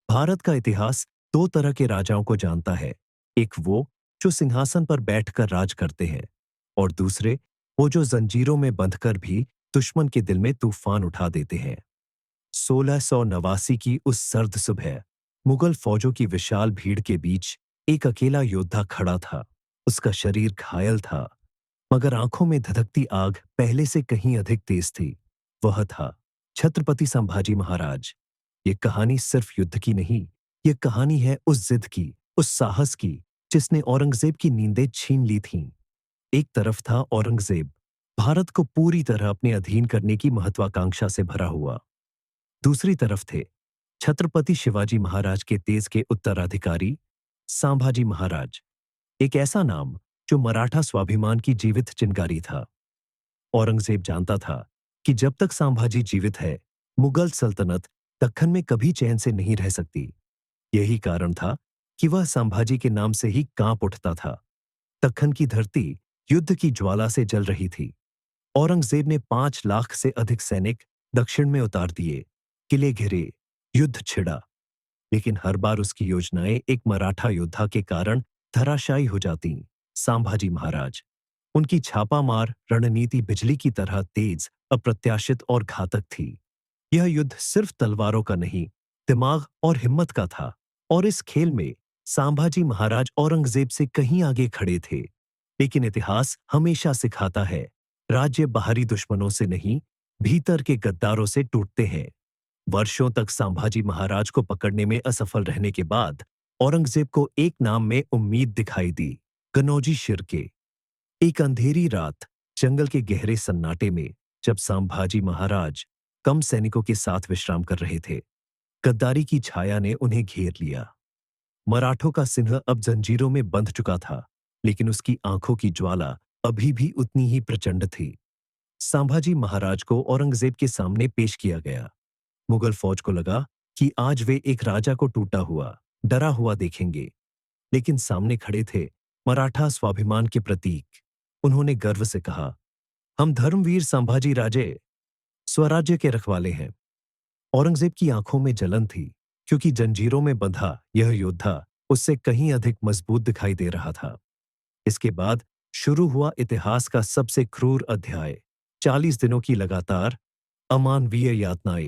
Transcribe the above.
भारत का इतिहास दो तरह के राजाओं को जानता है। एक वो जो सिंहासन पर बैठकर राज करते हैं और दूसरे वो जो जंजीरों में बंधकर भी दुश्मन के दिल में तूफान उठा देते हैं। 1689 की उस सर्द सुबह मुगल फौजों की विशाल भीड़ के बीच एक अकेला योद्धा खड़ा था। उसका शरीर घायल था, मगर आंखों में धधकती आग पहले से कहीं अधिक तेज थी। वह था छत्रपति संभाजी महाराज। ये कहानी सिर्फ युद्ध की नहीं, ये कहानी है उस जिद की, उस साहस की, जिसने औरंगजेब की नींदें छीन ली थीं। एक तरफ था औरंगजेब, भारत को पूरी तरह अपने अधीन करने की महत्वाकांक्षा से भरा हुआ। दूसरी तरफ थे छत्रपति शिवाजी महाराज के तेज के उत्तराधिकारी संभाजी महाराज, एक ऐसा नाम जो मराठा स्वाभिमान की जीवित चिंगारी था। औरंगजेब जानता था कि जब तक संभाजी जीवित है, मुगल सल्तनत दक्खन में कभी चैन से नहीं रह सकती। यही कारण था कि वह संभाजी के नाम से ही कांप उठता था। दक्खन की धरती युद्ध की ज्वाला से जल रही थी। औरंगजेब ने 5 लाख से अधिक सैनिक दक्षिण में उतार दिए, किले घिरे, युद्ध छिड़ा। लेकिन हर बार उसकी योजनाएं एक मराठा योद्धा के कारण धराशायी हो जाती। संभाजी महाराज, उनकी छापामार रणनीति बिजली की तरह तेज, अप्रत्याशित और घातक थी। यह युद्ध सिर्फ तलवारों का नहीं, दिमाग और हिम्मत का था। और इस खेल में संभाजी महाराज औरंगजेब से कहीं आगे खड़े थे। लेकिन इतिहास हमेशा सिखाता है, राज्य बाहरी दुश्मनों से नहीं, भीतर के गद्दारों से टूटते हैं। वर्षों तक संभाजी महाराज को पकड़ने में असफल रहने के बाद औरंगजेब को एक नाम में उम्मीद दिखाई दी, कनौजी शिर्के। एक अंधेरी रात जंगल के गहरे सन्नाटे में जब संभाजी महाराज कम सैनिकों के साथ विश्राम कर रहे थे, गद्दारी की छाया ने उन्हें घेर लिया। मराठों का सिंह अब जंजीरों में बंध चुका था, लेकिन उसकी आंखों की ज्वाला अभी भी उतनी ही प्रचंड थी। संभाजी महाराज को औरंगजेब के सामने पेश किया गया। मुगल फौज को लगा कि आज वे एक राजा को टूटा हुआ, डरा हुआ देखेंगे। लेकिन सामने खड़े थे मराठा स्वाभिमान के प्रतीक। उन्होंने गर्व से कहा, हम धर्मवीर संभाजी राजे स्वराज्य के रखवाले हैं। औरंगजेब की आंखों में जलन थी, क्योंकि जंजीरों में बंधा यह योद्धा उससे कहीं अधिक मजबूत दिखाई दे रहा था। इसके बाद शुरू हुआ इतिहास का सबसे क्रूर अध्याय, 40 दिनों की लगातार अमानवीय यातनाएं।